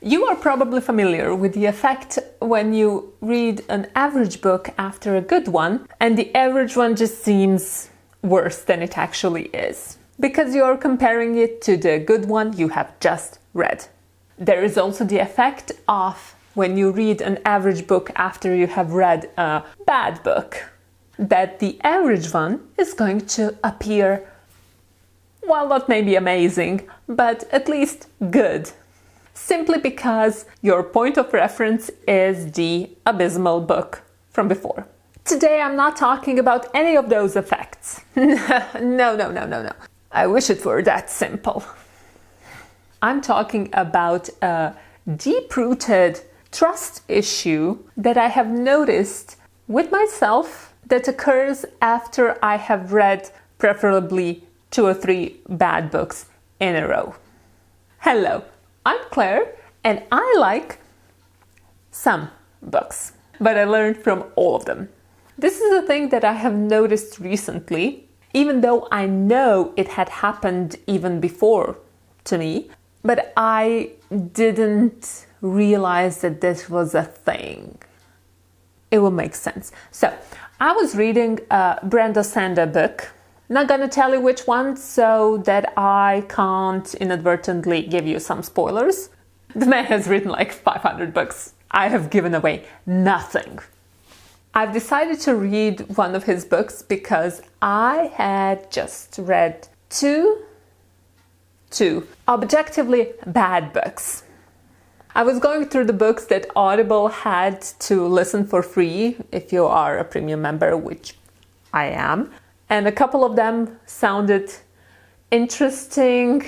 You are probably familiar with the effect when you read an average book after a good one, and the average one just seems worse than it actually is, because you're comparing it to the good one you have just read. There is also the effect of when you read an average book after you have read a bad book, that the average one is going to appear, well, not maybe amazing, but at least good. Simply because your point of reference is the abysmal book from before. Today I'm not talking about any of those effects. No. I wish it were that simple. I'm talking about a deep-rooted trust issue that I have noticed with myself that occurs after I have read preferably 2 or 3 bad books in a row. Hello, I'm Claire and I like some books, but I learned from all of them. This is a thing that I have noticed recently, even though I know it had happened even before to me, but I didn't realize that this was a thing. It will make sense. So, I was reading a Brando Sando book. Not gonna tell you which one so that I can't inadvertently give you some spoilers. The man has written like 500 books. I have given away nothing. I've decided to read one of his books because I had just read two objectively bad books. I was going through the books that Audible had to listen for free if you are a premium member, which I am. And a couple of them sounded interesting.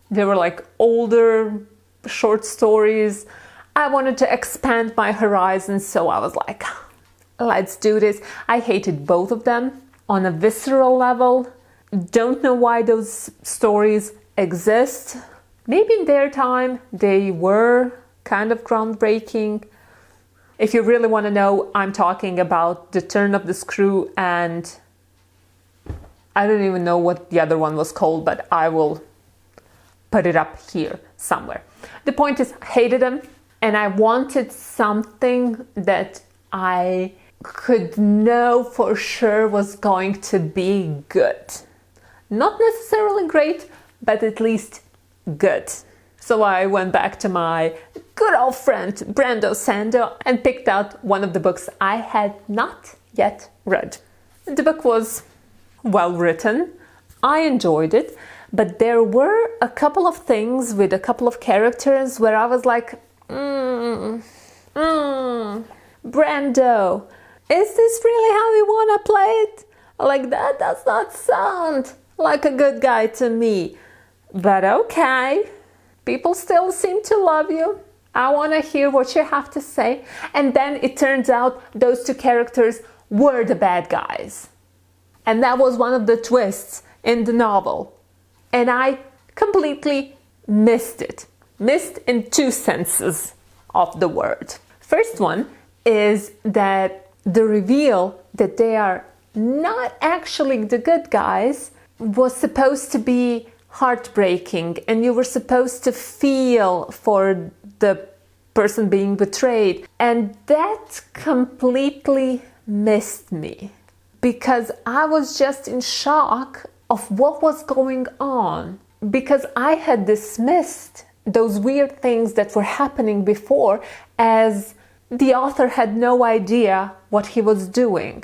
They were like older short stories. I wanted to expand my horizons, so I was like, let's do this. I hated both of them on a visceral level. Don't know why those stories exist. Maybe in their time they were kind of groundbreaking. If you really want to know, I'm talking about The Turn of the Screw and I don't even know what the other one was called, but I will put it up here somewhere. The point is, I hated them and I wanted something that I could know for sure was going to be good. Not necessarily great, but at least good. So I went back to my good old friend Brando Sando and picked out one of the books I had not yet read. The book was well written. I enjoyed it, but there were a couple of things with a couple of characters where I was like, Brando, is this really how you want to play it? Like, that does not sound like a good guy to me. But okay, people still seem to love you. I want to hear what you have to say. And then it turns out those 2 characters were the bad guys. And that was one of the twists in the novel. And I completely missed it. Missed in 2 senses of the word. First one is that the reveal that they are not actually the good guys was supposed to be heartbreaking, and you were supposed to feel for the person being betrayed, and that completely missed me because I was just in shock of what was going on, because I had dismissed those weird things that were happening before as the author had no idea what he was doing.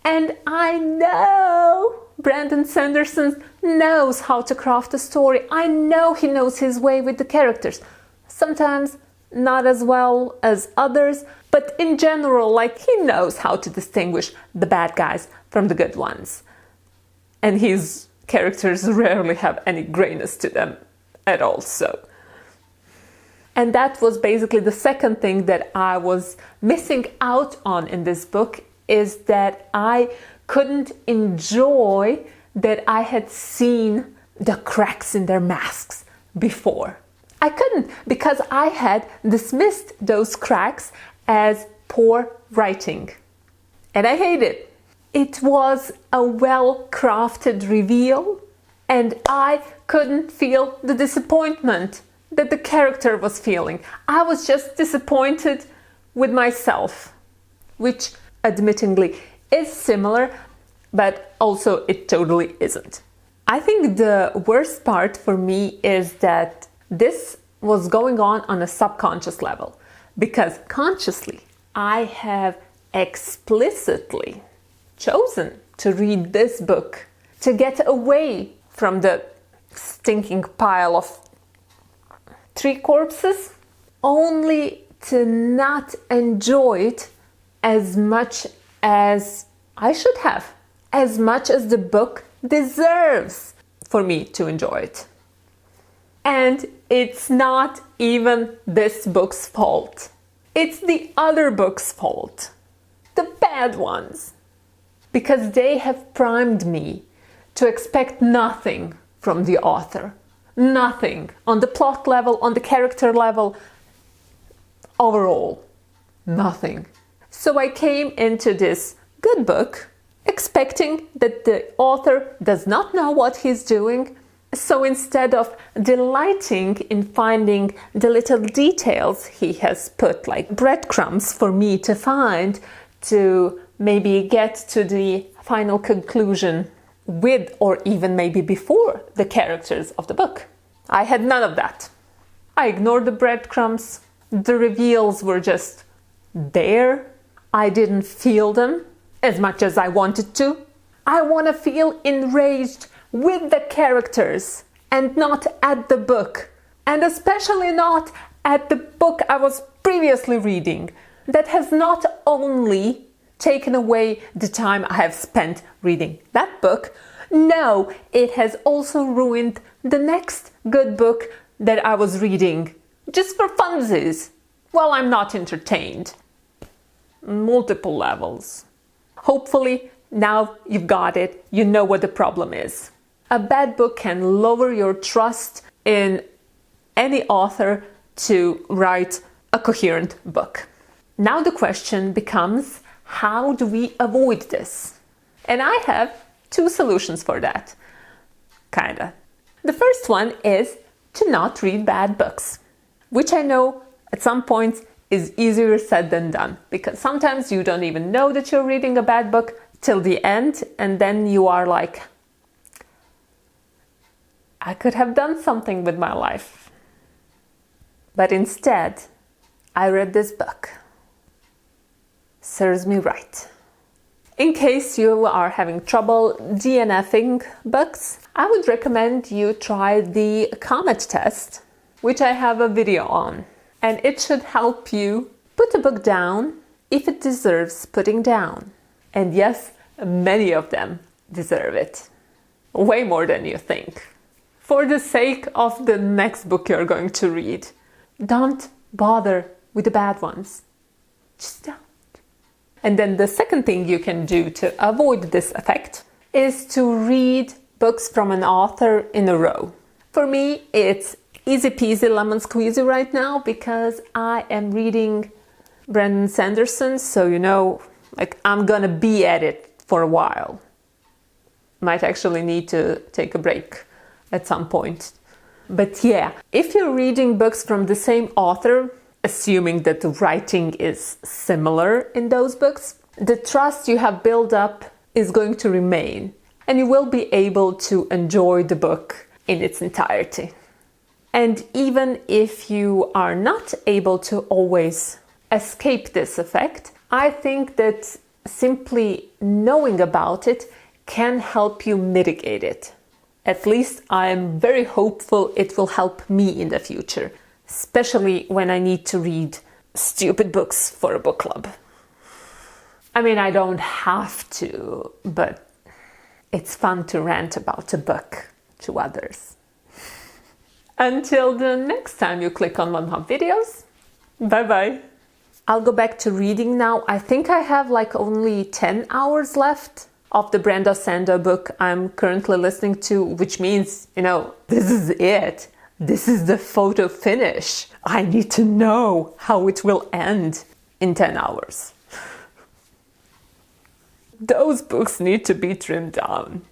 And I know Brandon Sanderson knows how to craft a story. I know he knows his way with the characters. Sometimes not as well as others, but in general, like, he knows how to distinguish the bad guys from the good ones. And his characters rarely have any grayness to them at all, so. And that was basically the second thing that I was missing out on in this book, is that I couldn't enjoy that I had seen the cracks in their masks before. I couldn't, because I had dismissed those cracks as poor writing. And I hate it. It was a well-crafted reveal, and I couldn't feel the disappointment that the character was feeling. I was just disappointed with myself, which admittingly is similar, but also it totally isn't. I think the worst part for me is that this was going on a subconscious level, because consciously I have explicitly chosen to read this book to get away from the stinking pile of 3 corpses, only to not enjoy it as much as I should have, as much as the book deserves for me to enjoy it. And it's not even this book's fault. It's the other book's fault. The bad ones. Because they have primed me to expect nothing from the author. Nothing. On the plot level, on the character level, overall. Nothing. So I came into this good book expecting that the author does not know what he's doing. So instead of delighting in finding the little details he has put, like breadcrumbs for me to find, to maybe get to the final conclusion with, or even maybe before, the characters of the book, I had none of that. I ignored the breadcrumbs. The reveals were just there. I didn't feel them as much as I wanted to. I want to feel enraged with the characters and not at the book. And especially not at the book I was previously reading, that has not only taken away the time I have spent reading that book, no, it has also ruined the next good book that I was reading, just for funsies, while I'm not entertained. Multiple levels. Hopefully, now you've got it, you know what the problem is. A bad book can lower your trust in any author to write a coherent book. Now the question becomes, how do we avoid this? And I have 2 solutions for that. Kinda. The first one is to not read bad books, which I know at some points is easier said than done, because sometimes you don't even know that you're reading a bad book till the end, and then you are like, I could have done something with my life. But instead, I read this book. Serves me right. In case you are having trouble DNFing books, I would recommend you try the Comet test, which I have a video on. And it should help you put a book down if it deserves putting down. And yes, many of them deserve it. Way more than you think. For the sake of the next book you're going to read, don't bother with the bad ones. Just don't. And then the second thing you can do to avoid this effect is to read books from an author in a row. For me, it's easy peasy lemon squeezy right now, because I am reading Brandon Sanderson, so I'm gonna be at it for a while. Might actually need to take a break at some point. But yeah, if you're reading books from the same author, assuming that the writing is similar in those books, the trust you have built up is going to remain, and you will be able to enjoy the book in its entirety. And even if you are not able to always escape this effect, I think that simply knowing about it can help you mitigate it. At least I'm very hopeful it will help me in the future, especially when I need to read stupid books for a book club. I mean, I don't have to, but it's fun to rant about a book to others. Until the next time you click on one of my videos, bye-bye. I'll go back to reading now. I think I have only 10 hours left of the Brando Sando book I'm currently listening to, which means, this is it. This is the photo finish. I need to know how it will end in 10 hours. Those books need to be trimmed down.